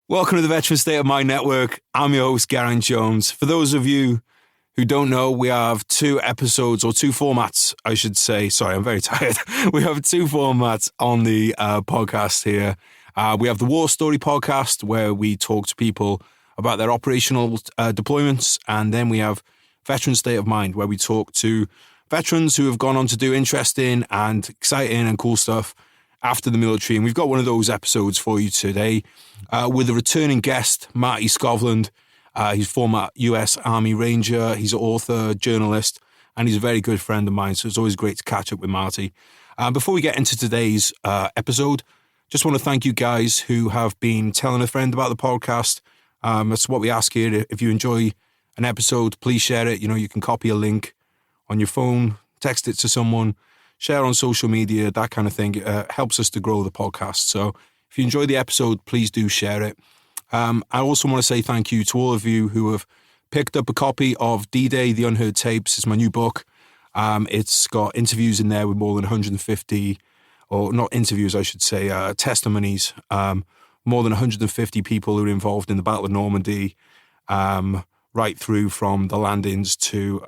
Welcome to the Veteran State of Mind Network. I'm your host, Garen Jones. For those of you who don't know, we have two episodes, or two formats, I should say. Sorry, I'm very tired. We have two formats on the podcast here. We have the War Story podcast, where we talk to people about their operational deployments. And then we have Veteran State of Mind, where we talk to veterans who have gone on to do interesting and exciting and cool stuff after the military. And we've got one of those episodes for you today with a returning guest, Marty Skovlund. He's former US Army Ranger, he's an author, journalist, and he's a very good friend of mine, so it's always great to catch up with Marty. Before we get into today's episode, just want to thank you guys who have been telling a friend about the podcast. That's what we ask here. If you enjoy an episode, please share it. You know, you can copy a link on your phone, text it to someone, share on social media, that kind of thing. It helps us to grow the podcast. So if you enjoy the episode, please do share it. I also want to say thank you to all of you who have picked up a copy of D-Day, The Unheard Tapes. It's my new book. It's got interviews in there with more than 150, or not interviews, I should say, testimonies. More than 150 people who were involved in the Battle of Normandy, right through from the landings to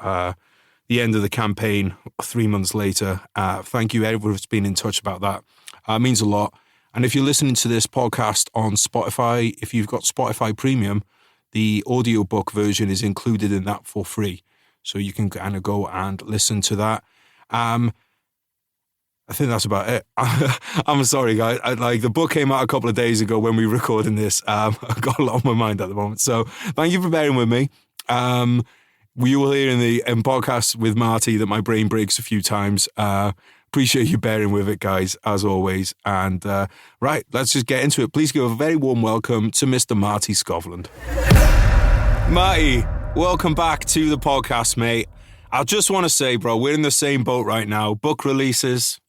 the end of the campaign 3 months later. Thank you, everyone who's been in touch about that. It means a lot. And if you're listening to this podcast on Spotify, if you've got Spotify Premium, the audiobook version is included in that for free. So you can kind of go and listen to that. I think that's about it. I'm sorry, guys. The book came out a couple of days ago when we were recording this. I've got a lot on my mind at the moment. So thank you for bearing with me. We will hear in the podcast with Marty that my brain breaks a few times. Appreciate you bearing with it, guys, as always. And right, let's just get into it. Please give a very warm welcome to Mr. Marty Skovlund. Marty, welcome back to the podcast, mate. I just want to say, bro, we're in the same boat right now. Book releases.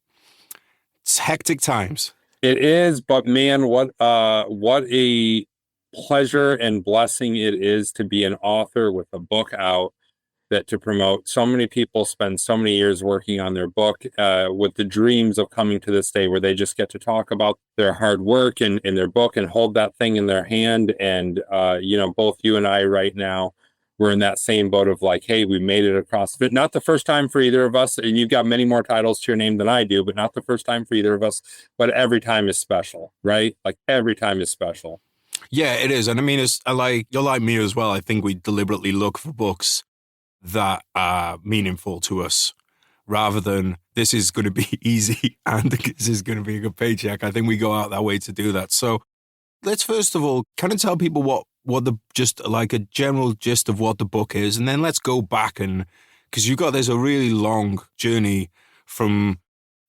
It's hectic times. It is, but man, what a pleasure and blessing it is to be an author with a book out that to promote. So many people spend so many years working on their book with the dreams of coming to this day where they just get to talk about their hard work in their book and hold that thing in their hand. And, both you and I right now, we're in that same boat of like, hey, we made it across. But not the first time for either of us. And you've got many more titles to your name than I do, but not the first time for either of us. But every time is special, right? Like every time is special. Yeah, it is. And I mean, it's you're like me as well. I think we deliberately look for books that are meaningful to us rather than this is going to be easy and this is going to be a good paycheck. I think we go out that way to do that. So let's first of all kind of tell people what the just like a general gist of what the book is. And then let's go back and because there's a really long journey from,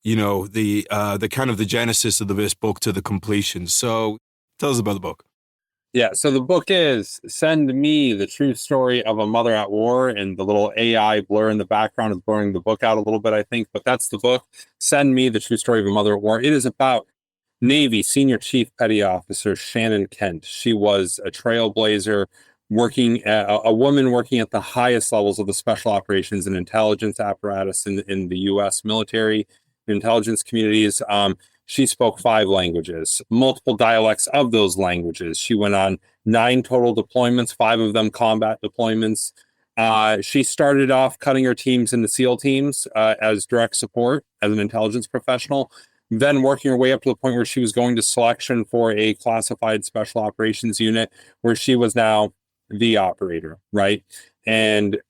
the kind of the genesis of this book to the completion. So tell us about the book. Yeah, so the book is Send Me, the True Story of a Mother at War, and the little AI blur in the background is blurring the book out a little bit, I think, but that's the book, Send Me, the True Story of a Mother at War. It is about Navy Senior Chief Petty Officer Shannon Kent. She was a trailblazer, a woman working at the highest levels of the special operations and intelligence apparatus in the U.S. military, intelligence communities. She spoke 5 languages, multiple dialects of those languages. She went on 9 total deployments, 5 of them combat deployments. She started off cutting her teams into SEAL teams as direct support as an intelligence professional, then working her way up to the point where she was going to selection for a classified special operations unit where she was now the operator, right? And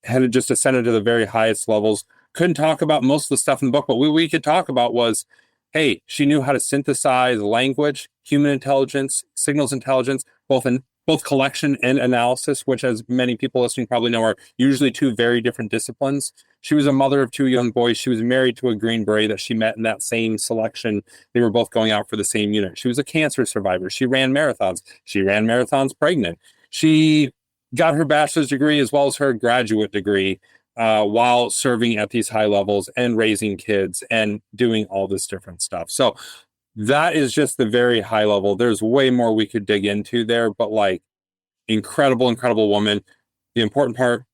had just ascended to the very highest levels. Couldn't talk about most of the stuff in the book, but what we could talk about was, hey, she knew how to synthesize language, human intelligence, signals intelligence, both collection and analysis, which, as many people listening probably know, are usually 2 very different disciplines. She was a mother of 2 young boys. She was married to a Green Beret that she met in that same selection. They were both going out for the same unit. She was a cancer survivor. She ran marathons. She ran marathons pregnant. She got her bachelor's degree as well as her graduate degree while serving at these high levels and raising kids and doing all this different stuff. So that is just the very high level. There's way more we could dig into there, but incredible woman. The important part,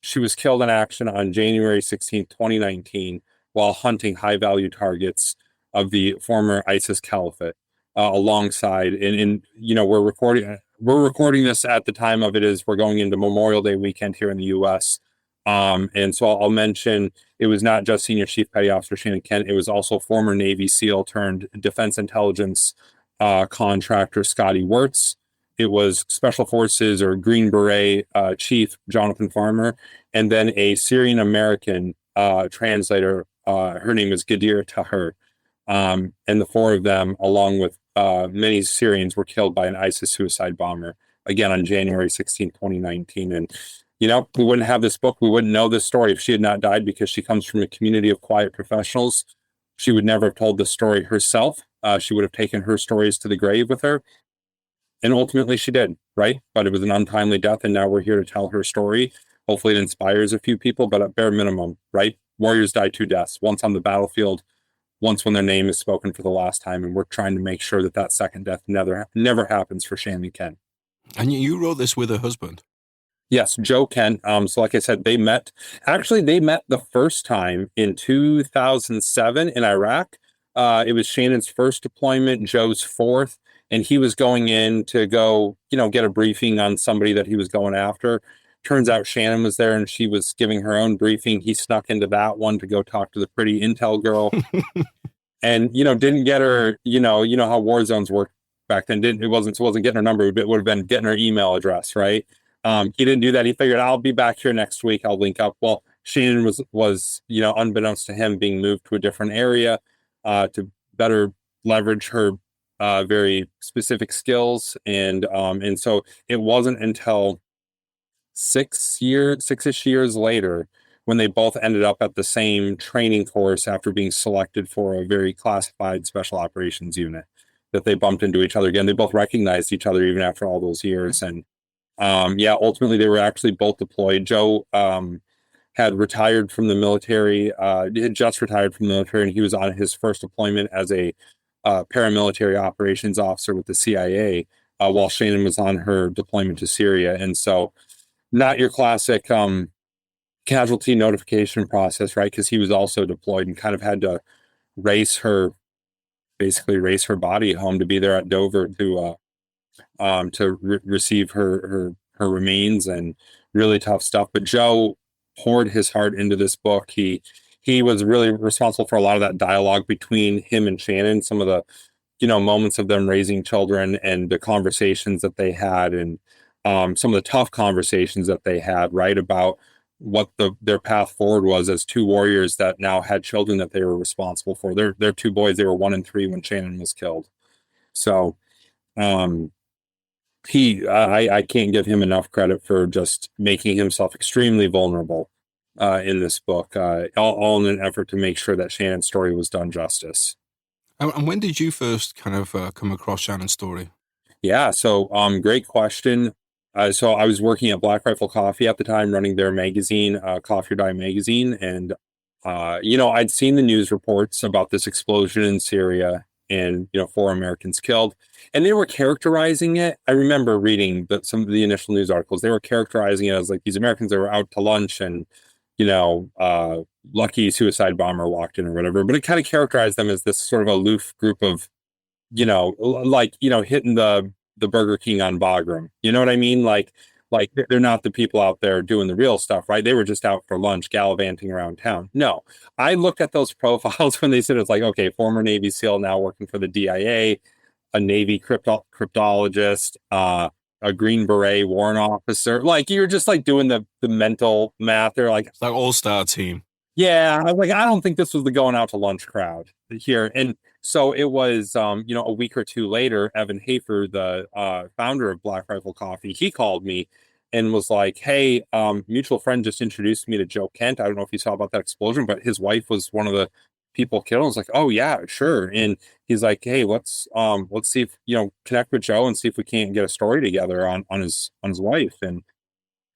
she was killed in action on January 16th, 2019, while hunting high value targets of the former ISIS caliphate. alongside. And we're recording this at the time of it is we're going into Memorial Day weekend here in the U.S. And so I'll mention it was not just Senior Chief Petty Officer Shannon Kent. It was also former Navy SEAL turned Defense Intelligence contractor Scotty Wirtz. It was Special Forces or Green Beret Chief Jonathan Farmer, and then a Syrian American translator. Her name is Gadir Taher. And the four of them, along with many Syrians, were killed by an ISIS suicide bomber, again on January 16, 2019. And, we wouldn't have this book. We wouldn't know this story if she had not died, because she comes from a community of quiet professionals. She would never have told this story herself. She would have taken her stories to the grave with her. And ultimately she did, right? But it was an untimely death, and now we're here to tell her story. Hopefully it inspires a few people, but at bare minimum, right? Warriors die two deaths, once on the battlefield, once when their name is spoken for the last time, and we're trying to make sure that that second death never happens for Shannon Kent. And you wrote this with her husband? Yes, Joe Kent. So like I said, they met the first time in 2007 in Iraq. It was Shannon's first deployment, Joe's fourth, and he was going in to go, get a briefing on somebody that he was going after. Turns out Shannon was there and she was giving her own briefing. He snuck into that one to go talk to the pretty intel girl and, didn't get her, how war zones worked back then. It wasn't getting her number. It would have been getting her email address, right? He didn't do that. He figured, I'll be back here next week. I'll link up. Well, Shannon was, unbeknownst to him, being moved to a different area to better leverage her very specific skills. And so it wasn't until 6-ish years later, when they both ended up at the same training course after being selected for a very classified special operations unit, that they bumped into each other again. They both recognized each other even after all those years. And ultimately they were actually both deployed. Joe had retired from the military, had just retired from the military, and he was on his first deployment as a paramilitary operations officer with the CIA, while Shannon was on her deployment to Syria. And so not your classic casualty notification process, right? Because he was also deployed and kind of had to race her body home to be there at Dover to receive her remains, and really tough stuff. But Joe poured his heart into this book. He was really responsible for a lot of that dialogue between him and Shannon, some of the moments of them raising children and the conversations that they had, and some of the tough conversations that they had, right, about what their path forward was as two warriors that now had children that they were responsible for. Their two boys, they were 1 and 3 when Shannon was killed. So I can't give him enough credit for just making himself extremely vulnerable in this book, all in an effort to make sure that Shannon's story was done justice. And when did you first kind of come across Shannon's story? Yeah, so great question. So I was working at Black Rifle Coffee at the time, running their magazine, Coffee or Die magazine. And, I'd seen the news reports about this explosion in Syria and, 4 Americans killed. And they were characterizing it. I remember reading some of the initial news articles. They were characterizing it as like these Americans that were out to lunch and, lucky suicide bomber walked in or whatever. But it kind of characterized them as this sort of aloof group of, hitting the Burger King on Bagram. You know what I mean? Like they're not the people out there doing the real stuff, right? They were just out for lunch, gallivanting around town. No, I looked at those profiles when they said it's like, okay, former Navy SEAL, now working for the DIA, a Navy cryptologist, a Green Beret warrant officer. Like you're just like doing the mental math. They're like, it's like all-star team. Yeah, I was like, I don't think this was the going out to lunch crowd here. And so it was, a week or two later, Evan Hafer, the founder of Black Rifle Coffee, he called me and was like, hey, mutual friend just introduced me to Joe Kent. I don't know if you saw about that explosion, but his wife was one of the people killed. I was like, oh yeah, sure. And he's like, hey, let's see if, connect with Joe and see if we can't get a story together on his wife. And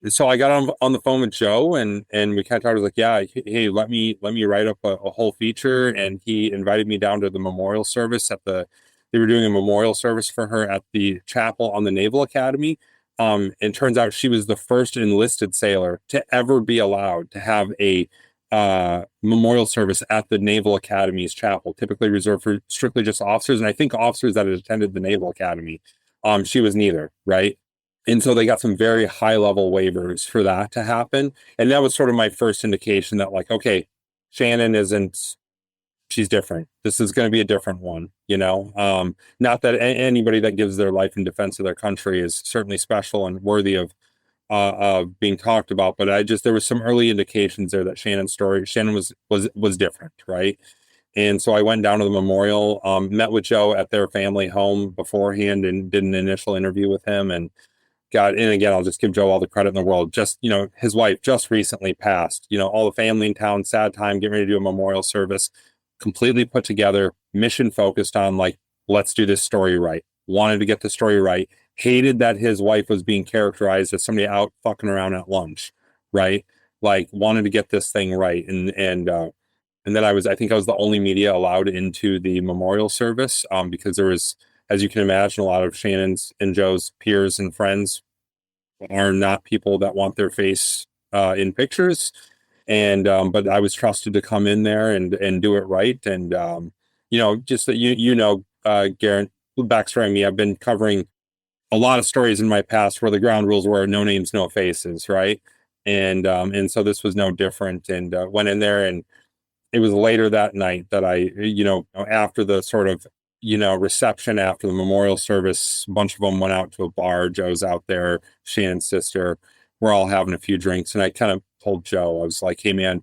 so I got on the phone with Joe and we kind of talked. I was like, yeah, hey, let me write up a whole feature. And he invited me down to the memorial service they were doing a memorial service for her at the chapel on the Naval Academy. And turns out she was the first enlisted sailor to ever be allowed to have a memorial service at the Naval Academy's chapel, typically reserved for strictly just officers. And I think officers that had attended the Naval Academy. She was neither, right? And so they got some very high level waivers for that to happen. And that was sort of my first indication that, like, okay, Shannon isn't, she's different. This is going to be a different one, you know? Not that anybody that gives their life in defense of their country is certainly special and worthy of being talked about, but there was some early indications there that Shannon was different, right? And so I went down to the memorial, met with Joe at their family home beforehand and did an initial interview with him, and again, I'll just give Joe all the credit in the world. Just, you know, his wife just recently passed, you know, all the family in town, sad time, getting ready to do a memorial service, completely put together, mission focused on, like, let's do this story right. Wanted to get the story right. Hated that his wife was being characterized as somebody out fucking around at lunch, right? Like, wanted to get this thing right. And then I think I was the only media allowed into the memorial service, because there was, as you can imagine, a lot of Shannon's and Joe's peers and friends are not people that want their face in pictures. And but I was trusted to come in there and do it right. And you know, just that Garrett, backstory on me, I've been covering a lot of stories in my past where the ground rules were no names, no faces, right? And so this was no different. And went in there, and it was later that night that after the sort of, reception after the memorial service, a bunch of them went out to a bar. Joe's out there, Shannon's sister. We're all having a few drinks. And I kind of told Joe, I was like, hey, man,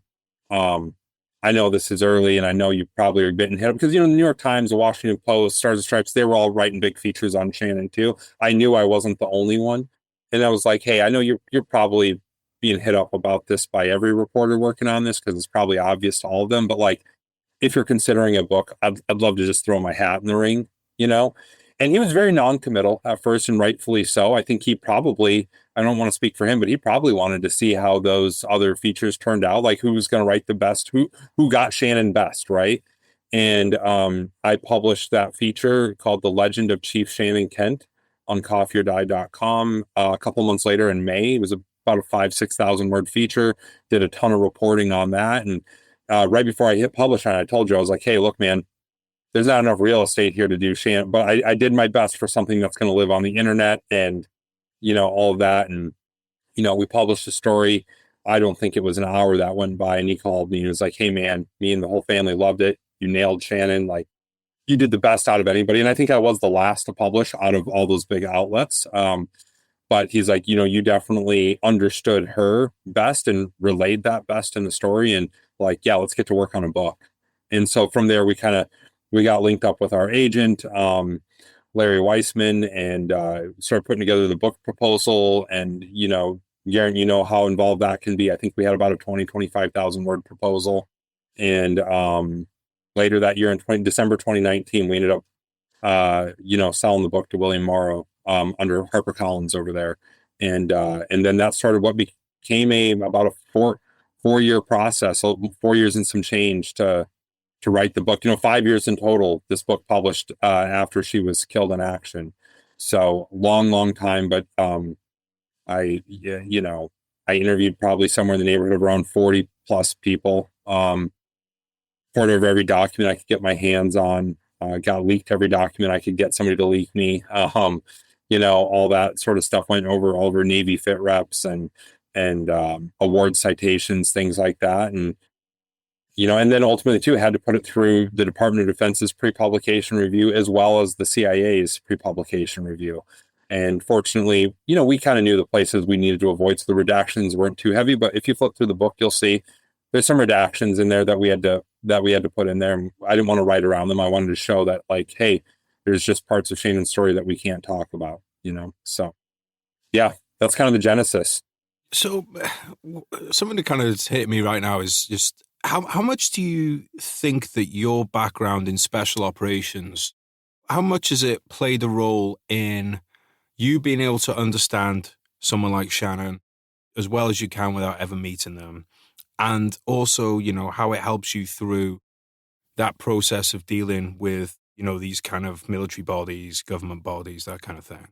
I know this is early, and I know you probably are getting hit up because, the New York Times, the Washington Post, Stars and Stripes, they were all writing big features on Shannon too. I knew I wasn't the only one. And I was like, hey, I know you're probably being hit up about this by every reporter working on this because it's probably obvious to all of them. But, like, if you're considering a book, I'd love to just throw my hat in the ring, And he was very non-committal at first, and rightfully so. I think he probably, I don't want to speak for him, but he probably wanted to see how those other features turned out, like who was going to write the best, who got Shannon best, right? And I published that feature called The Legend of Chief Shannon Kent on coffeeordie.com a couple months later in May. It was about a 5,000-6,000 word feature, did a ton of reporting on that. And right before I hit publish on it, I told you, I was like, hey, look, man, there's not enough real estate here to do Shannon, but I did my best for something that's going to live on the internet and, all of that. And, we published a story. I don't think it was an hour that went by, and he called me and was like, hey, man, me and the whole family loved it. You nailed Shannon. Like, you did the best out of anybody. And I think I was the last to publish out of all those big outlets. But he's like, you definitely understood her best and relayed that best in the story. And, like, yeah, let's get to work on a book. And so from there, we got linked up with our agent, Larry Weissman, and started putting together the book proposal. And, Garen, how involved that can be. I think we had about a 25,000 word proposal. And later that year in December 2019, we ended up, selling the book to William Morrow under HarperCollins over there. And then that started what became about a four-year process, so 4 years and some change to write the book. 5 years in total, this book published after she was killed in action. So long time. But I interviewed probably somewhere in the neighborhood of around 40 plus people. Poured over every document I could get my hands on. Got leaked every document I could get somebody to leak me. All that sort of stuff. Went over all of her Navy fit reps and award citations, things like that. And then ultimately too, had to put it through the Department of Defense's pre-publication review as well as the CIA's pre-publication review. And fortunately, we kind of knew the places we needed to avoid, so the redactions weren't too heavy. But if you flip through the book, you'll see there's some redactions in there that we had to put in there. I didn't want to write around them. I wanted to show that, like, hey, there's just parts of Shannon's story that we can't talk about, So, yeah, that's kind of the genesis. So, something that kind of hit me right now is just how much do you think that your background in special operations, how much has it played a role in you being able to understand someone like Shannon as well as you can without ever meeting them? And also, how it helps you through that process of dealing with, these kind of military bodies, government bodies, that kind of thing.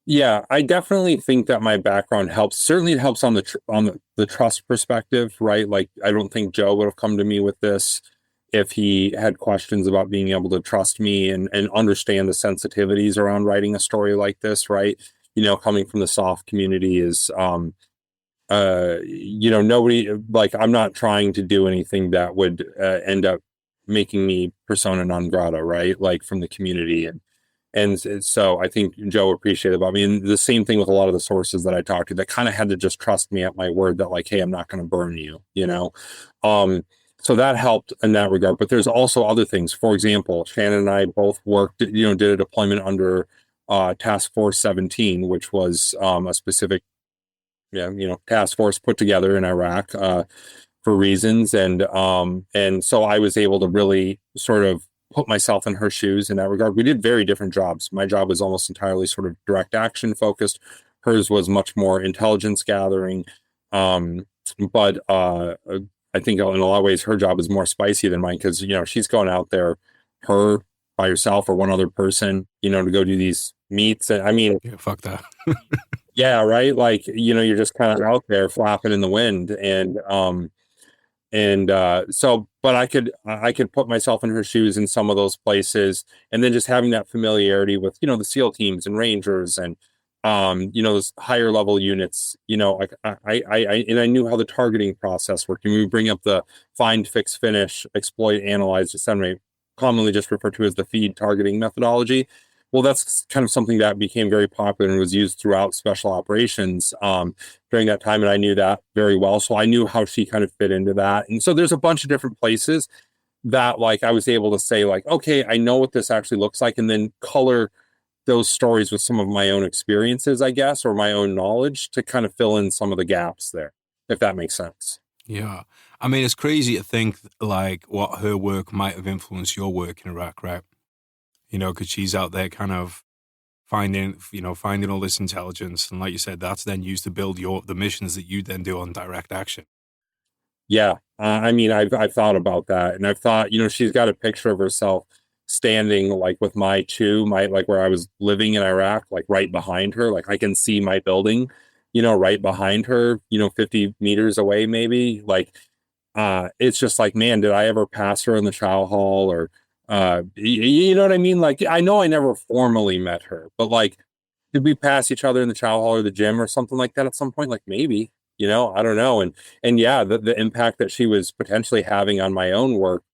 Yeah, I definitely think that my background helps. Certainly, it helps on the trust perspective, right? Like, I don't think Joe would have come to me with this if he had questions about being able to trust me and understand the sensitivities around writing a story like this, right? Coming from the soft community is, nobody, like, I'm not trying to do anything that would end up making me persona non grata, right? Like, from the community. And so I think Joe appreciated about me. And the same thing with a lot of the sources that I talked to that kind of had to just trust me at my word that, like, hey, I'm not going to burn you. Um, so that helped in that regard. But there's also other things. For example, Shannon and I both worked, did a deployment under Task Force 17, which was a specific, task force put together in Iraq for reasons. And so I was able to really sort of put myself in her shoes in that regard. We did very different jobs. My job was almost entirely sort of direct action focused. Hers was much more intelligence gathering. But I think in a lot of ways her job is more spicy than mine because she's going out there, her by herself or one other person, to go do these meets. And I mean, Yeah, fuck that. yeah, right. Like, you're just kind of out there flapping in the wind. But I could put myself in her shoes in some of those places, and then just having that familiarity with the SEAL teams and Rangers and those higher level units. Like I knew how the targeting process worked. And we bring up the find, fix, finish, exploit, analyze, disseminate, commonly just referred to as the feed targeting methodology. Well, that's kind of something that became very popular and was used throughout special operations during that time. And I knew that very well. So I knew how she kind of fit into that. And so there's a bunch of different places that, like, I was able to say, like, okay, I know what this actually looks like, and then color those stories with some of my own experiences, I guess, or my own knowledge to kind of fill in some of the gaps there, if that makes sense. Yeah. I mean, it's crazy to think like what her work might have influenced your work in Iraq, right? Because she's out there kind of finding all this intelligence. And like you said, that's then used to build the missions that you then do on direct action. Yeah, I mean, I've thought about that, and I've thought, she's got a picture of herself standing like with my like where I was living in Iraq, like right behind her. Like I can see my building, right behind her, 50 meters away, maybe. Like, it's just like, man, did I ever pass her in the chow hall or, you know what I mean? Like, I know I never formally met her, but like, did we pass each other in the chow hall or the gym or something like that at some point? Like maybe, I don't know. And yeah, the impact that she was potentially having on my own work,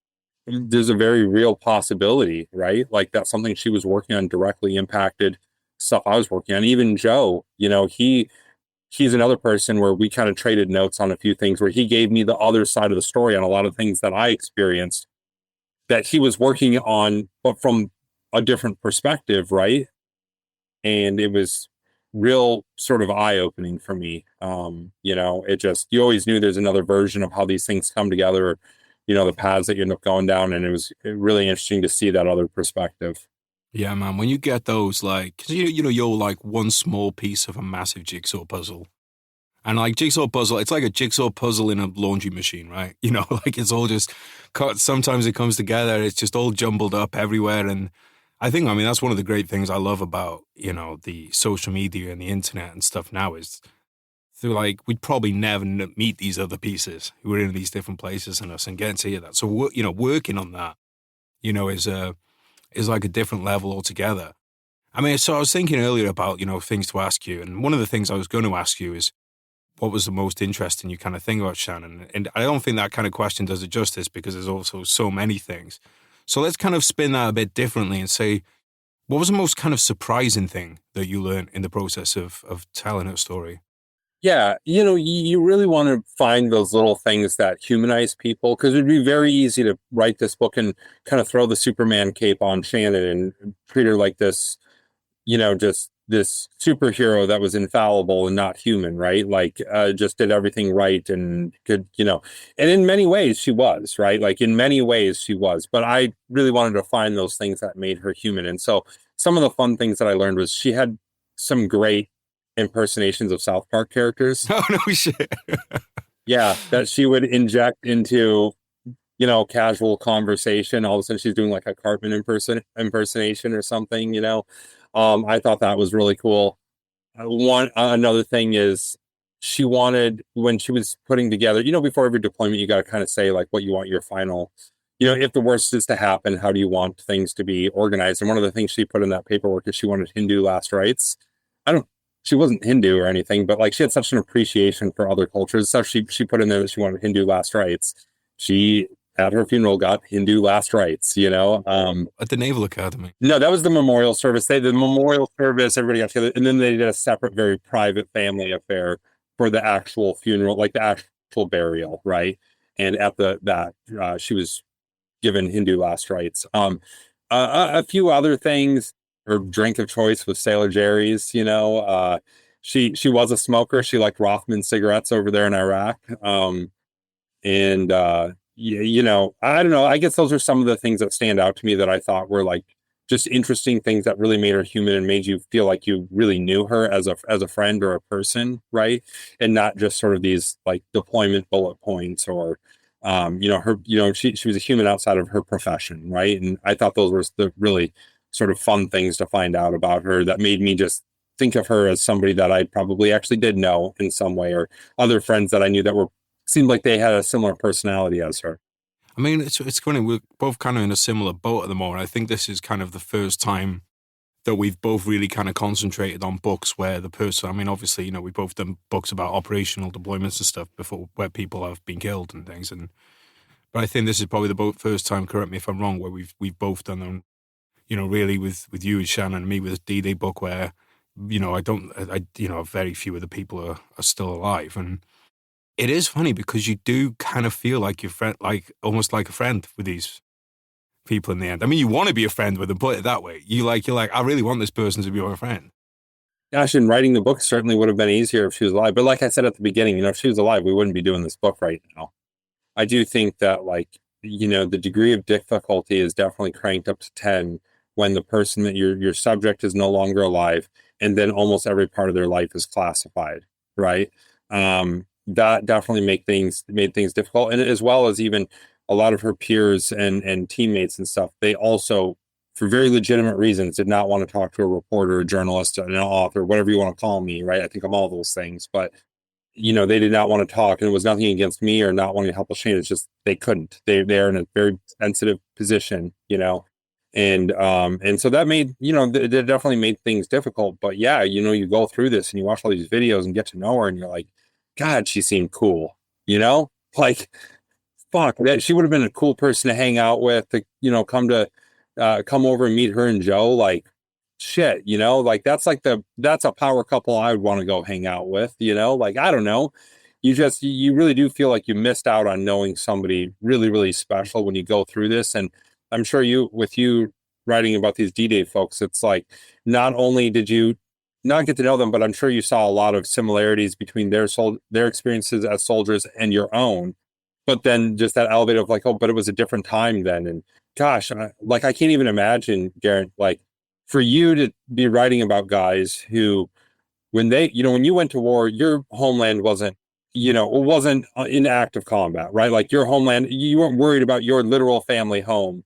there's a very real possibility, right? Like that's something she was working on directly impacted stuff I was working on. Even Joe, he's another person where we kind of traded notes on a few things where he gave me the other side of the story on a lot of things that I experienced that he was working on, but from a different perspective, right? And it was real sort of eye-opening for me. It just, you always knew there's another version of how these things come together, the paths that you end up going down, and it was really interesting to see that other perspective. Yeah, man. When you get those, like, 'cause you're like one small piece of a massive jigsaw puzzle. And like jigsaw puzzle, it's like a jigsaw puzzle in a laundry machine, right? Like it's all just cut. Sometimes it comes together. It's just all jumbled up everywhere. And I mean, that's one of the great things I love about, the social media and the internet and stuff now is through like, we'd probably never meet these other pieces who are in these different places and us and getting to hear that. So, working on that, is like a different level altogether. I mean, so I was thinking earlier about, things to ask you. And one of the things I was going to ask you is, what was the most interesting you kind of think about Shannon? And I don't think that kind of question does it justice because there's also so many things. So let's kind of spin that a bit differently and say, what was the most kind of surprising thing that you learned in the process of telling her story? Yeah, you really want to find those little things that humanize people because it'd be very easy to write this book and kind of throw the Superman cape on Shannon and treat her like this, just this superhero that was infallible and not human, right? Like, just did everything right and could, and in many ways she was, right? Like in many ways she was, but I really wanted to find those things that made her human. And so some of the fun things that I learned was she had some great impersonations of South Park characters. Oh, no shit. Yeah, that she would inject into, casual conversation. All of a sudden she's doing like a Cartman impersonation or something. I thought that was really cool. Another thing is she wanted, when she was putting together, before every deployment, you got to kind of say like what you want your final, if the worst is to happen, how do you want things to be organized? And one of the things she put in that paperwork is she wanted Hindu last rites. I don't, she wasn't Hindu or anything, but like she had such an appreciation for other cultures. So she put in there that she wanted Hindu last rites. She, at her funeral, got Hindu last rites. At the Naval Academy. No, that was the memorial service. The memorial service, everybody got together, and then they did a separate, very private family affair for the actual funeral, like the actual burial, right? And at she was given Hindu last rites. A few other things. Her drink of choice was Sailor Jerry's. She was a smoker. She liked Rothman cigarettes over there in Iraq. And I don't know. I guess those are some of the things that stand out to me that I thought were like just interesting things that really made her human and made you feel like you really knew her as a friend or a person, right? And not just sort of these like deployment bullet points or she was a human outside of her profession, right? And I thought those were the really sort of fun things to find out about her that made me just think of her as somebody that I probably actually did know in some way, or other friends that I knew that seemed like they had a similar personality as her. I mean, it's funny. We're both kind of in a similar boat at the moment. I think this is kind of the first time that we've both really kind of concentrated on books where the person, I mean, obviously, we've both done books about operational deployments and stuff before where people have been killed and things. But I think this is probably the first time, correct me if I'm wrong, where we've both done them, really with you and Shannon and me with a D-Day book where, very few of the people are still alive. And it is funny because you do kind of feel like you're friend, like almost like a friend with these people in the end. I mean, you want to be a friend with them, put it that way. You're like, I really want this person to be my friend. Gosh, and writing the book certainly would have been easier if she was alive. But like I said at the beginning, if she was alive, we wouldn't be doing this book right now. I do think that the degree of difficulty is definitely cranked up to 10 when the person that your subject is no longer alive, and then almost every part of their life is classified, right? That definitely made things difficult, and as well as even a lot of her peers and teammates and stuff, they also, for very legitimate reasons, did not want to talk to a reporter, a journalist, an author, whatever you want to call me, right? I think I'm all those things, but they did not want to talk, and it was nothing against me or not wanting to help Shane. It's just they couldn't. They're in a very sensitive position, and so that made it definitely made things difficult. But yeah, you go through this and you watch all these videos and get to know her, and you're like, God, she seemed cool, like, fuck, that she would have been a cool person to hang out with, to, come over and meet her and Joe, like, shit, like, that's a power couple I would want to go hang out with, like, I don't know. You really do feel like you missed out on knowing somebody really, really special when you go through this. And I'm sure with you writing about these D-Day folks, it's like, not only did you not get to know them, but I'm sure you saw a lot of similarities between their experiences as soldiers and your own. But then just that elevator of like, oh, but it was a different time then. And gosh, I can't even imagine, Garrett, like, for you to be writing about guys who, when you went to war, your homeland wasn't in active combat, right? Like, your homeland, you weren't worried about your literal family home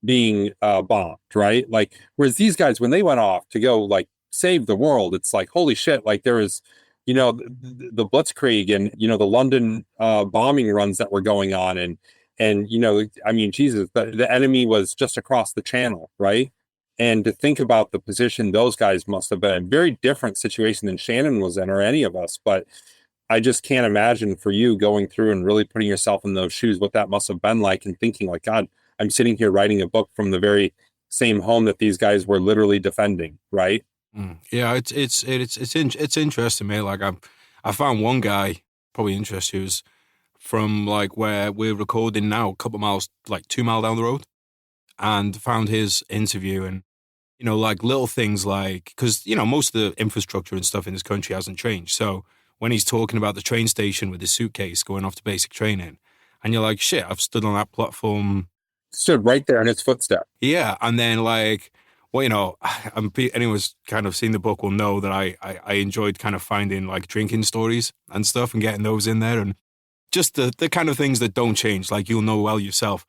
being bombed, right? Like, whereas these guys, when they went off to go like save the world, it's like, holy shit, like, there was the Blitzkrieg and the London bombing runs that were going on, and I mean, Jesus, the enemy was just across the channel, right? And to think about the position those guys must have been in, very different situation than Shannon was in, or any of us. But I just can't imagine for you going through and really putting yourself in those shoes, what that must have been like, and thinking like, God, I'm sitting here writing a book from the very same home that these guys were literally defending, right? Yeah, it's interesting, mate. Like, I found one guy probably interesting who's from like where we're recording now, a couple of miles, like 2 miles down the road, and found his interview, and like little things like, because most of the infrastructure and stuff in this country hasn't changed. So when he's talking about the train station with his suitcase going off to basic training, and you're like, shit, I've stood on that platform, stood right there in its footstep. Yeah, and then like, well, anyone's kind of seen the book will know that I enjoyed kind of finding like drinking stories and stuff and getting those in there, and just the kind of things that don't change, like you'll know well yourself,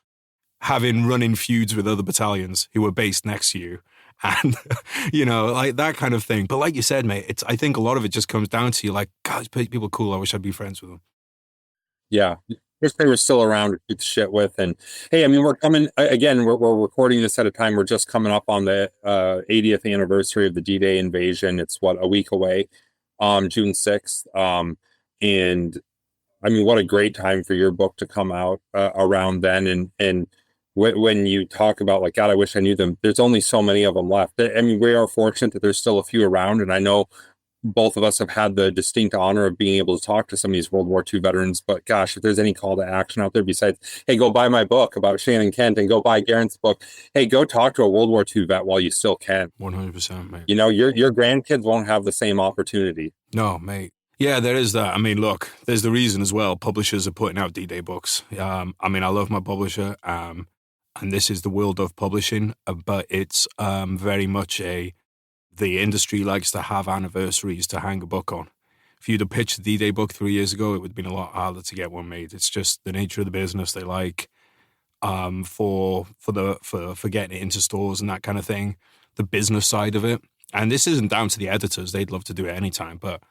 having running feuds with other battalions who were based next to you, And, like that kind of thing. But like you said, mate, I think a lot of it just comes down to you like, God, people are cool. I wish I'd be friends with them. Yeah. Wish they were still around to shoot the shit with. And hey, I mean, we're coming again, we're recording this at a time. We're just coming up on the 80th anniversary of the D-Day invasion. It's a week away, June 6th. And I mean, what a great time for your book to come out around then. And when you talk about like, God, I wish I knew them. There's only so many of them left. I mean, we are fortunate that there's still a few around. And I know both of us have had the distinct honor of being able to talk to some of these World War II veterans. But gosh, if there's any call to action out there besides, hey, go buy my book about Shannon Kent and go buy Garen's book. Hey, go talk to a World War II vet while you still can. 100%, mate. Your grandkids won't have the same opportunity. No, mate. Yeah, there is that. I mean, look, there's the reason as well. Publishers are putting out D-Day books. I mean, I love my publisher, and this is the world of publishing, but it's very much the industry likes to have anniversaries to hang a book on. If you'd have pitched the D-Day book 3 years ago, it would have been a lot harder to get one made. It's just the nature of the business. They like for getting it into stores and that kind of thing, the business side of it. And this isn't down to the editors; they'd love to do it anytime, but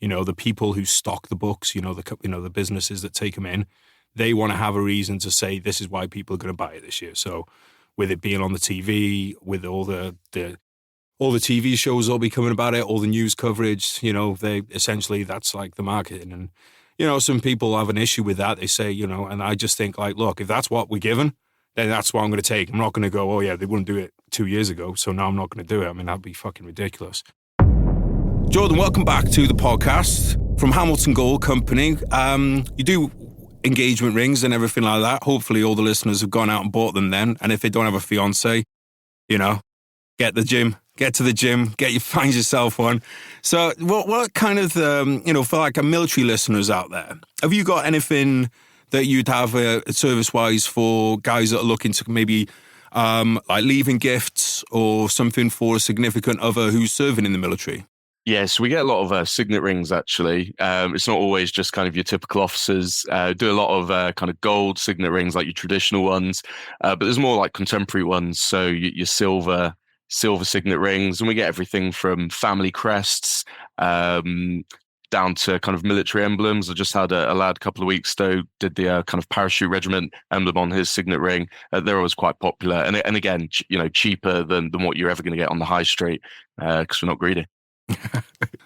the people who stock the books, the businesses that take them in, they want to have a reason to say this is why people are going to buy it this year. So, with it being on the TV, with all the TV shows all be coming about it, all the news coverage, they essentially that's like the marketing. And some people have an issue with that. They say, and I just think like, look, if that's what we're given, then that's what I'm going to take. I'm not going to go, oh yeah, they wouldn't do it 2 years ago, so now I'm not going to do it. I mean, that'd be fucking ridiculous. Jordan, welcome back to the podcast from Hamilton Gold Company. You do engagement rings and everything like that. Hopefully all the listeners have gone out and bought them then. And if they don't have a fiance, get to the gym, find yourself one. So what kind of, for like a military listeners out there, have you got anything that you'd have service-wise for guys that are looking to maybe like leaving gifts or something for a significant other who's serving in the military? Yes, we get a lot of signet rings, actually. It's not always just kind of your typical officers. Do a lot of kind of gold signet rings, like your traditional ones. But there's more like contemporary ones. So your silver signet rings. And we get everything from family crests down to kind of military emblems. I just had a lad a couple of weeks ago did the kind of parachute regiment emblem on his signet ring. They're always quite popular. And again, cheaper than what you're ever going to get on the high street because we're not greedy.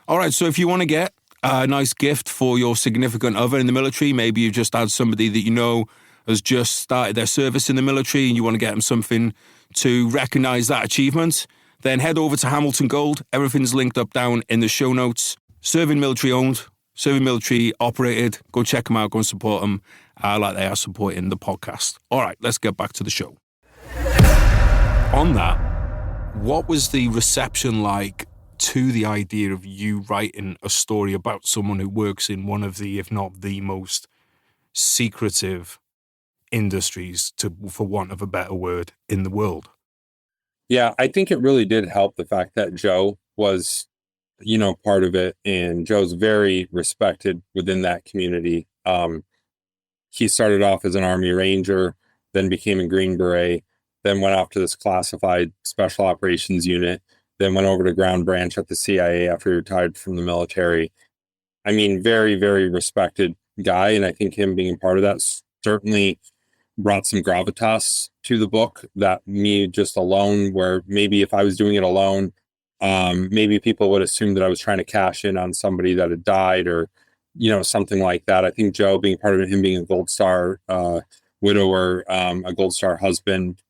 All right, so if you want to get a nice gift for your significant other in the military, maybe you've just had somebody that has just started their service in the military and you want to get them something to recognise that achievement, then head over to Hamilton Gold. Everything's linked up down in the show notes. Serving military owned, serving military operated. Go check them out, go and support them like they are supporting the podcast. All right, let's get back to the show. On that, what was the reception like to the idea of you writing a story about someone who works in one of the, if not the most secretive industries, for want of a better word, in the world? Yeah, I think it really did help the fact that Joe was, part of it, and Joe's very respected within that community. He started off as an Army Ranger, then became a Green Beret, then went off to this classified special operations unit, then went over to ground branch at the CIA after he retired from the military. I mean, very, very respected guy. And I think him being part of that certainly brought some gravitas to the book that me just alone, where maybe if I was doing it alone, maybe people would assume that I was trying to cash in on somebody that had died or, something like that. I think Joe being part of it, him being a Gold Star widower, a Gold Star husband,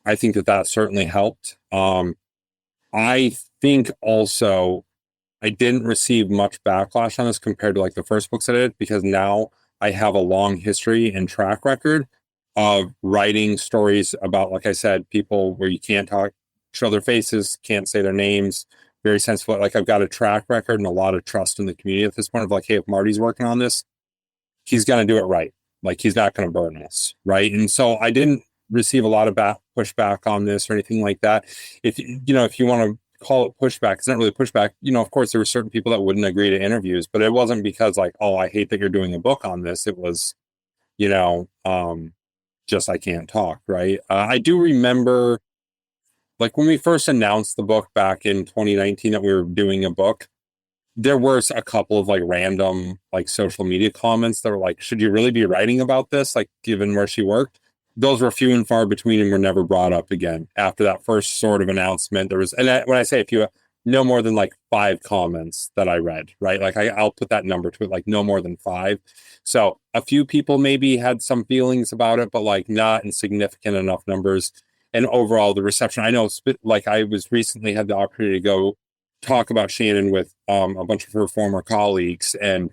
I think that certainly helped. I think also I didn't receive much backlash on this compared to like the first books I did, because now I have a long history and track record of writing stories about, like I said, people where you can't show their faces, can't say their names, very sensitive. Like I've got a track record and a lot of trust in the community at this point of like, hey, if Marty's working on this, he's going to do it right. Like he's not going to burn us. Right. And so I didn't receive a lot of pushback on this or anything like that. If you want to call it pushback, it's not really pushback. Of course there were certain people that wouldn't agree to interviews, but it wasn't because like, oh, I hate that you're doing a book on this. It was, just I can't talk. Right. I do remember like when we first announced the book back in 2019 that we were doing a book, there were a couple of like random like social media comments that were like, should you really be writing about this? Like, given where she worked, those were few and far between and were never brought up again after that first sort of announcement. There was, when I say a few, no more than like 5 comments that I read, right? Like I'll put that number to it, like no more than 5. So a few people maybe had some feelings about it, but like not in significant enough numbers. And overall, the reception, I know, like I was recently had the opportunity to go talk about Shannon with a bunch of her former colleagues, and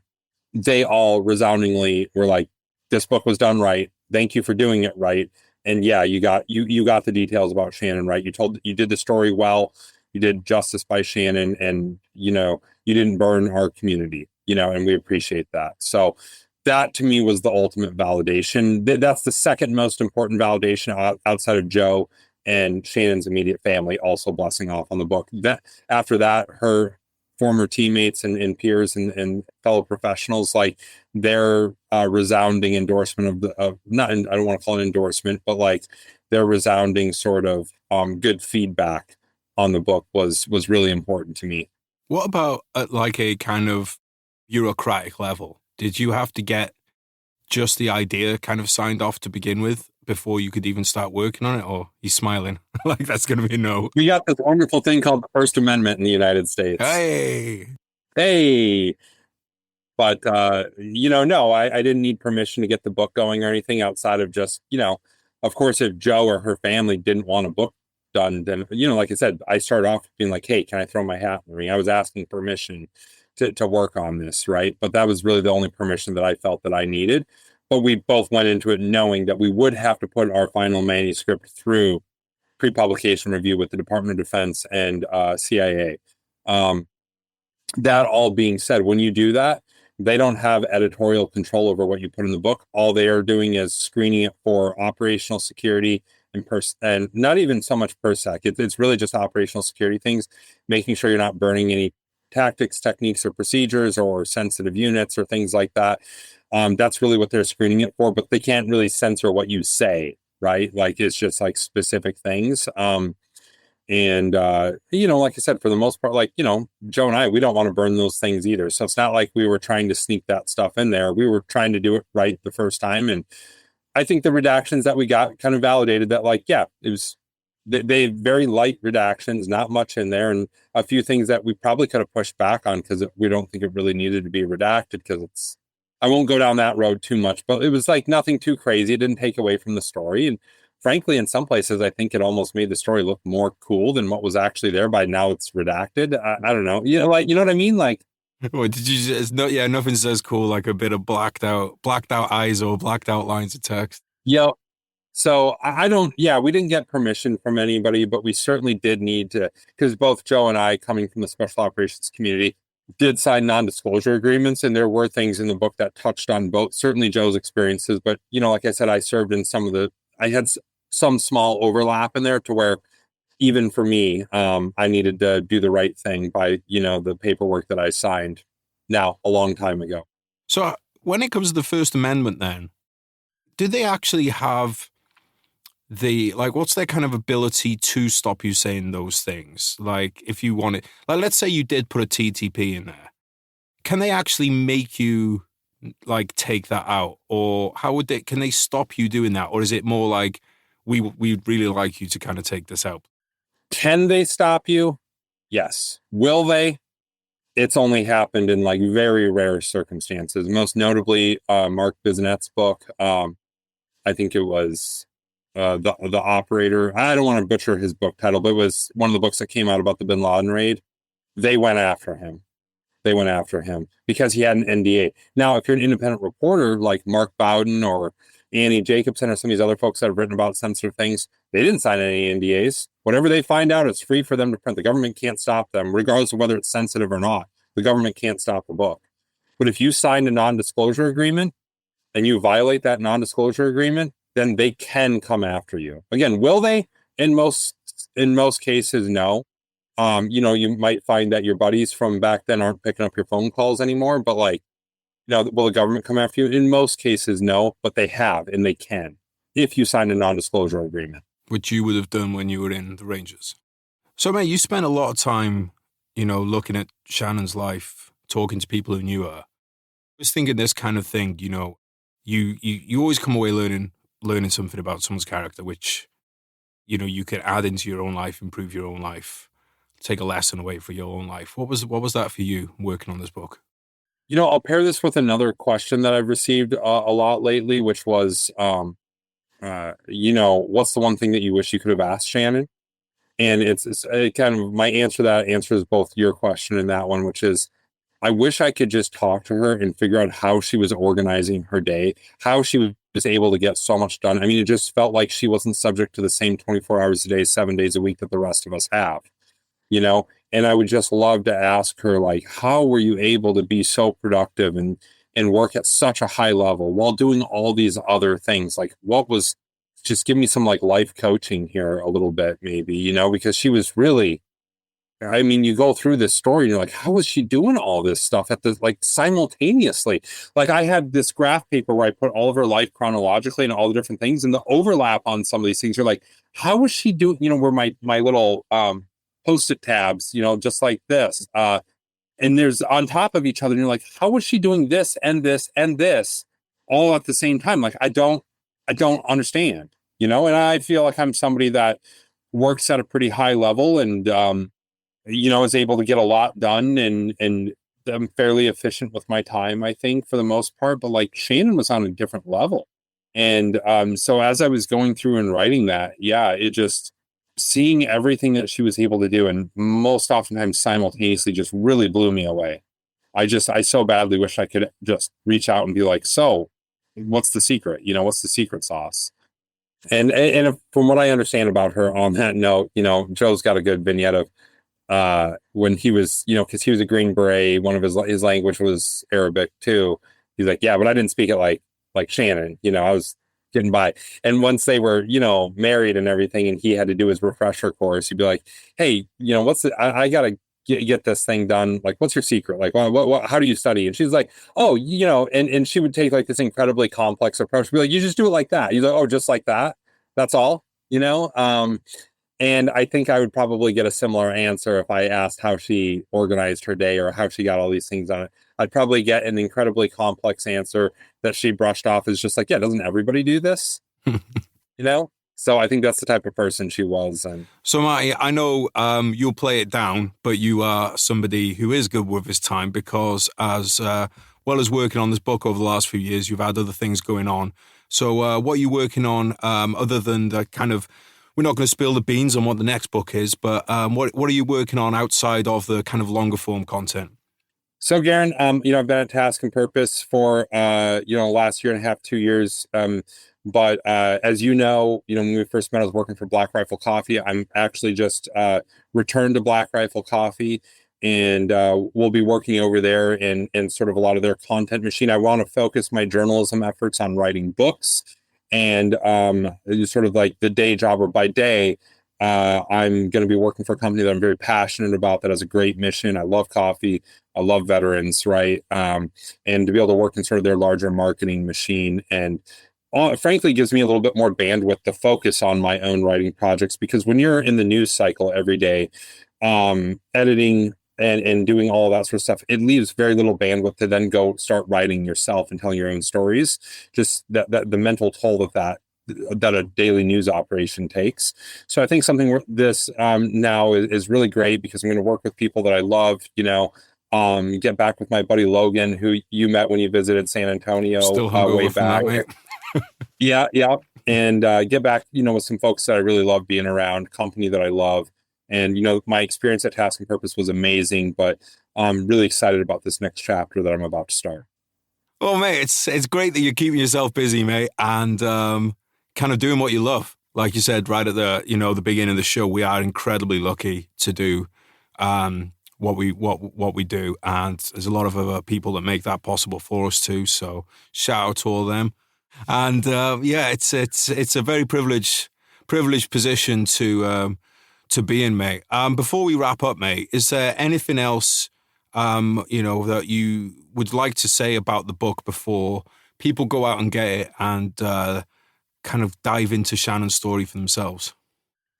they all resoundingly were like, this book was done right. Thank you for doing it right. And yeah, you got the details about Shannon right. You did the story well. You did justice by Shannon, and you didn't burn our community, and we appreciate that. So that to me was the ultimate validation. That's the second most important validation outside of Joe and Shannon's immediate family also blessing off on the book. That after that, her former teammates and peers and fellow professionals, like their resounding endorsement of not, I don't want to call it endorsement, but like their resounding sort of good feedback on the book was really important to me. What about at like a kind of bureaucratic level? Did you have to get just the idea kind of signed off to begin with before you could even start working on it? Or he's smiling like that's going to be a no. We got this wonderful thing called the First Amendment in the United States. Hey. But, no, I didn't need permission to get the book going or anything outside of just, of course, if Joe or her family didn't want a book done, then, like I said, I started off being like, hey, can I throw my hat in the ring? I was asking permission to work on this, right? But that was really the only permission that I felt that I needed. But we both went into it knowing that we would have to put our final manuscript through pre-publication review with the Department of Defense and CIA. That all being said, when you do that, they don't have editorial control over what you put in the book. All they are doing is screening it for operational security and not even so much PERSEC. It's really just operational security things, making sure you're not burning any tactics, techniques, or procedures or sensitive units or things like that. That's really what they're screening it for, but they can't really censor what you say, right? Like it's just like specific things. Like I said, for the most part, like, Joe and I, we don't want to burn those things either. So it's not like we were trying to sneak that stuff in there. We were trying to do it right the first time. And I think the redactions that we got kind of validated that, like, yeah, it was, they very light redactions, not much in there. And a few things that we probably could have pushed back on because we don't think it really needed to be redacted because I won't go down that road too much, but it was like nothing too crazy. It didn't take away from the story. And frankly, in some places, I think it almost made the story look more cool than what was actually there by now it's redacted. I don't know. You know what I mean? Like, what did you just, nothing says cool like a bit of blacked out eyes or blacked out lines of text. Yeah. So we didn't get permission from anybody, but we certainly did need to, because both Joe and I, coming from the special operations community, did sign non-disclosure agreements. And there were things in the book that touched on both, certainly Joe's experiences. But, like I said, I served in I had some small overlap in there to where even for me, I needed to do the right thing by, the paperwork that I signed now a long time ago. So when it comes to the First Amendment, then, do they actually have what's their kind of ability to stop you saying those things? Like, if you want it, like, let's say you did put a TTP in there, can they actually make you like take that out? Or can they stop you doing that? Or is it more like, we'd really like you to kind of take this out? Can they stop you? Yes. Will they? It's only happened in like very rare circumstances. Most notably, Mark Bisinet's book. I think it was the Operator. I don't want to butcher his book title, but it was one of the books that came out about the Bin Laden raid. They went after him because he had an NDA. Now, if you're an independent reporter like Mark Bowden or Annie Jacobson or some of these other folks that have written about sensitive things, they didn't sign any NDAs. Whatever they find out, it's free for them to print. The government can't stop them, regardless of whether it's sensitive or not. The government can't stop the book. But if you signed a non-disclosure agreement and you violate that non-disclosure agreement, then they can come after you. Again, will they? In most cases, no. You might find that your buddies from back then aren't picking up your phone calls anymore, but like, will the government come after you? In most cases, no, but they have, and they can, if you sign a non-disclosure agreement. Which you would have done when you were in the Rangers. So, mate, you spent a lot of time, looking at Shannon's life, talking to people who knew her. I was thinking this kind of thing, you always come away learning something about someone's character, which, you can add into your own life, improve your own life, take a lesson away for your own life. What was that for you working on this book? I'll pair this with another question that I've received a lot lately, which was, what's the one thing that you wish you could have asked Shannon? And it's kind of my answer to that answers both your question and that one, which is I wish I could just talk to her and figure out how she was organizing her day, how she was able to get so much done. I mean, it just felt like she wasn't subject to the same 24 hours a day, 7 days a week that the rest of us have, and I would just love to ask her, like, how were you able to be so productive and work at such a high level while doing all these other things? Like, just give me some like life coaching here a little bit, maybe, because she was really, I mean, you go through this story and you're like, how was she doing all this stuff at the like simultaneously? Like, I had this graph paper where I put all of her life chronologically and all the different things, and the overlap on some of these things. You're like, how was she doing? Where my little post-it tabs, just like this, and there's on top of each other. And you're like, how was she doing this and this and this all at the same time? Like, I don't understand, and I feel like I'm somebody that works at a pretty high level and, is able to get a lot done and I'm fairly efficient with my time, I think, for the most part. But like Shannon was on a different level. And so as I was going through and writing that, it just seeing everything that she was able to do and most oftentimes simultaneously just really blew me away. I so badly wish I could just reach out and be like, so what's the secret? What's the secret sauce? And from what I understand about her on that note, Joe's got a good vignette of when he was, because he was a Green Beret, one of his language was Arabic too. He's like, yeah, but I didn't speak it like Shannon, I was getting by. And once they were, married and everything, and he had to do his refresher course, he'd be like, hey, what's it? I gotta get this thing done. Like, what's your secret? Like, what how do you study? And she's like, oh, and she would take like this incredibly complex approach, be like, you just do it like that. He's like, oh, just like that. That's all, and I think I would probably get a similar answer if I asked how she organized her day or how she got all these things done. I'd probably get an incredibly complex answer that she brushed off as just like, yeah, doesn't everybody do this? So I think that's the type of person she was. And so, Marty, I know you'll play it down, but you are somebody who is good with his time because as well as working on this book over the last few years, you've had other things going on. So what are you working on other than the kind of, we're not going to spill the beans on what the next book is, but what are you working on outside of the kind of longer form content? So, Garen, I've been at Task and Purpose for, last year and a half, 2 years. But as when we first met, I was working for Black Rifle Coffee. I'm actually just returned to Black Rifle Coffee, and we'll be working over there in sort of a lot of their content machine. I want to focus my journalism efforts on writing books. And sort of like the day job or by day, I'm going to be working for a company that I'm very passionate about, that has a great mission. I love coffee. I love veterans, right? And to be able to work in sort of their larger marketing machine and frankly gives me a little bit more bandwidth to focus on my own writing projects, because when you're in the news cycle every day, editing and doing all of that sort of stuff, it leaves very little bandwidth to then go start writing yourself and telling your own stories. Just that the mental toll that a daily news operation takes. So I think something this now is really great, because I'm going to work with people that I love, get back with my buddy Logan, who you met when you visited San Antonio way back. Yeah. And get back, with some folks that I really love being around, company that I love. And, my experience at Task and Purpose was amazing, but I'm really excited about this next chapter that I'm about to start. Well, mate, it's great that you're keeping yourself busy, mate, and kind of doing what you love. Like you said, right at the beginning of the show, we are incredibly lucky to do what we do, and there's a lot of other people that make that possible for us too. So shout out to all of them. And it's a very privileged position to be in, mate. Before we wrap up, mate, is there anything else that you would like to say about the book before people go out and get it and kind of dive into Shannon's story for themselves?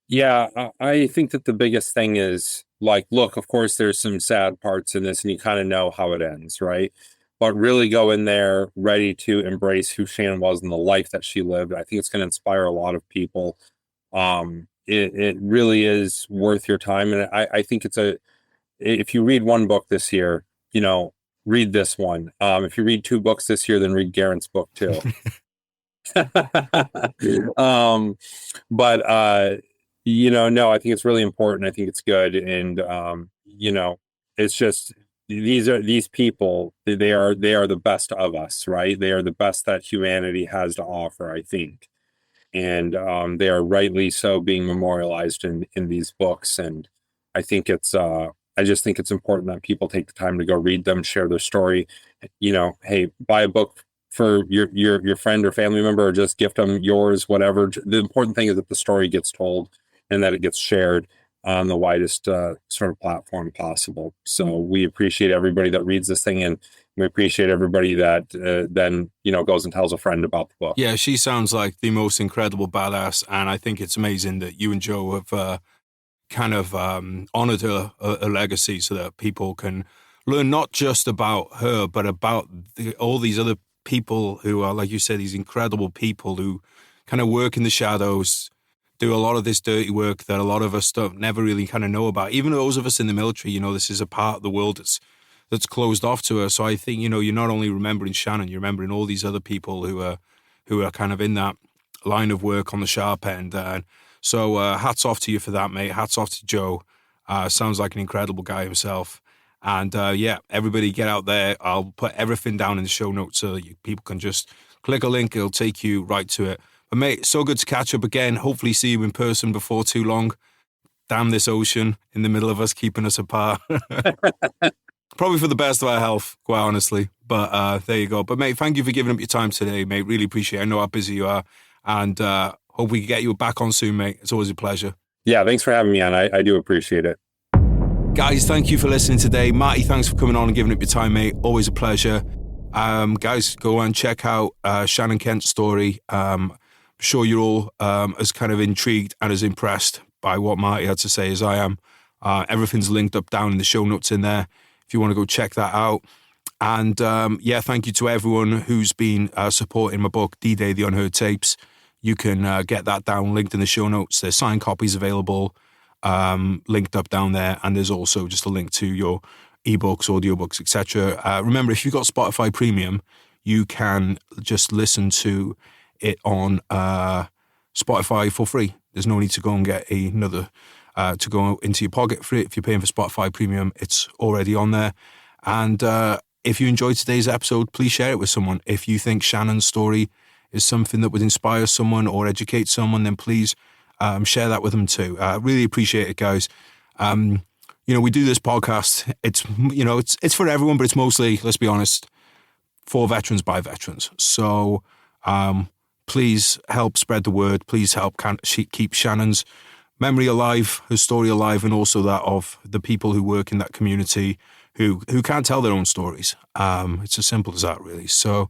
Yeah, I think that the biggest thing is like, look, of course, there's some sad parts in this, and you kind of know how it ends, right? But really go in there ready to embrace who Shannon was and the life that she lived. I think it's going to inspire a lot of people. It really is worth your time, and I think if you read one book this year, read this one. If you read two books this year, then read Garrett's book too. um, but no, I think it's really important. I think it's good, and it's just these people. They are the best of us, right? They are the best that humanity has to offer, I think, and they are rightly so being memorialized in these books. And I think I just think it's important that people take the time to go read them, share their story. Hey, buy a book for your friend or family member, or just gift them yours, whatever. The important thing is that the story gets told and that it gets shared on the widest sort of platform possible. So we appreciate everybody that reads this thing, and we appreciate everybody that then goes and tells a friend about the book. Yeah, she sounds like the most incredible badass, and I think it's amazing that you and Joe have kind of honored her a legacy so that people can learn not just about her, but about all these other people who are, like you said, these incredible people who kind of work in the shadows, do a lot of this dirty work that a lot of us don't never really kind of know about. Even those of us in the military, this is a part of the world that's closed off to her. So I think, you're not only remembering Shannon, you're remembering all these other people who are kind of in that line of work on the sharp end. So hats off to you for that, mate. Hats off to Joe. Sounds like an incredible guy himself. And yeah, everybody get out there. I'll put everything down in the show notes so that people can just click a link. It'll take you right to it. But mate, so good to catch up again. Hopefully see you in person before too long. Damn this ocean in the middle of us, keeping us apart. Probably for the best of our health, quite honestly. But there you go. But mate, thank you for giving up your time today, mate. Really appreciate it. I know how busy you are. And hope we can get you back on soon, mate. It's always a pleasure. Yeah, thanks for having me on. I do appreciate it. Guys, thank you for listening today. Marty, thanks for coming on and giving up your time, mate. Always a pleasure. Guys, go and check out Shannon Kent's story. I'm sure you're all as kind of intrigued and as impressed by what Marty had to say as I am. Everything's linked up down in the show notes in there if you want to go check that out. And yeah, thank you to everyone who's been supporting my book, D-Day, The Unheard Tapes. You can get that down, linked in the show notes. There's signed copies available, linked up down there. And there's also just a link to your ebooks, audiobooks, etc. Remember, if you've got Spotify Premium, you can just listen to it on Spotify for free. There's no need to go and get another to go into your pocket for it. If you're paying for Spotify Premium, it's already on there. And if you enjoyed today's episode, please share it with someone. If you think Shannon's story is something that would inspire someone or educate someone, then please share that with them too. Really appreciate it, guys. We do this podcast. It's for everyone, but it's mostly, let's be honest, for veterans by veterans. So please help spread the word. Please help keep Shannon's memory alive, her story alive, and also that of the people who work in that community who can't tell their own stories. It's as simple as that, really. So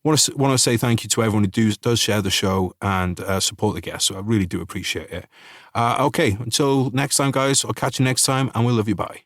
want to say thank you to everyone who does share the show and support the guests. So I really do appreciate it. Okay, until next time, guys. I'll catch you next time, and we'll love you. Bye.